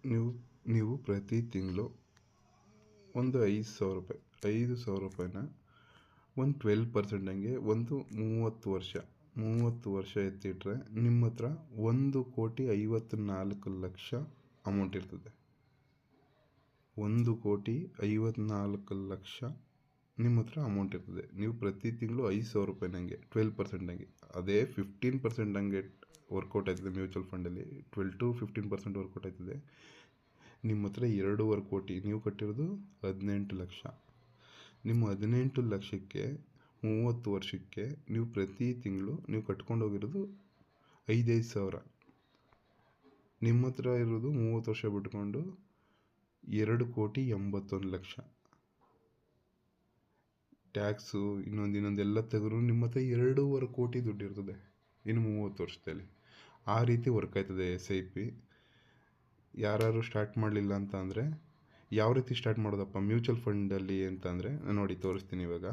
ನೀವು ನೀವು ಪ್ರತಿ ತಿಂಗಳು ಒಂದು 5,000 ರೂಪಾಯಿನ ಒಂದು 12% ಹಂಗೆ ಒಂದು 30 ವರ್ಷ ಎತ್ತಿಟ್ರೆ ನಿಮ್ಮ ಹತ್ರ 1,54,00,000 ಅಮೌಂಟ್ ಇರ್ತದೆ. 1,54,00,000 ನಿಮ್ಮ ಹತ್ರ ಅಮೌಂಟ್ ಇರ್ತದೆ. ನೀವು ಪ್ರತಿ ತಿಂಗಳು 5,000 ಹಂಗೆ 12% ಹಂಗೆ, ಅದೇ 15% ಹಂಗೆ ವರ್ಕೌಟ್ ಆಯ್ತದೆ. ಮ್ಯೂಚುವಲ್ ಫಂಡಲ್ಲಿ 12 to 15% ವರ್ಕೌಟ್ ಆಯ್ತದೆ. ನಿಮ್ಮ ಹತ್ರ 2.5 ಕೋಟಿ, ನೀವು ಕಟ್ಟಿರೋದು 18 ಲಕ್ಷ. ನಿಮ್ಮ 18 ಲಕ್ಷಕ್ಕೆ 30 ವರ್ಷಕ್ಕೆ ನೀವು ಪ್ರತಿ ತಿಂಗಳು ನೀವು ಕಟ್ಕೊಂಡು ಹೋಗಿರೋದು 5,000. ನಿಮ್ಮ ಹತ್ರ ಇರೋದು 30 ವರ್ಷ ಬಿಟ್ಕೊಂಡು 2,81,00,000. ಟ್ಯಾಕ್ಸು ಇನ್ನೊಂದೆಲ್ಲ ತೆಗೆದ್ರು ನಿಮ್ಮ ಹತ್ರ 2.5 ಕೋಟಿ ದುಡ್ಡು ಇರ್ತದೆ ಇನ್ನು 30 ವರ್ಷದಲ್ಲಿ. ಆ ರೀತಿ ವರ್ಕ್ ಆಯ್ತದೆ SIP. ಯಾರು ಸ್ಟಾರ್ಟ್ ಮಾಡಲಿಲ್ಲ ಅಂತ ಅಂದರೆ ಯಾವ ರೀತಿ ಸ್ಟಾರ್ಟ್ ಮಾಡೋದಪ್ಪ ಮ್ಯೂಚುವಲ್ ಫಂಡಲ್ಲಿ ಅಂತ ಅಂದರೆ ನೋಡಿ ತೋರಿಸ್ತೀನಿ ಇವಾಗ.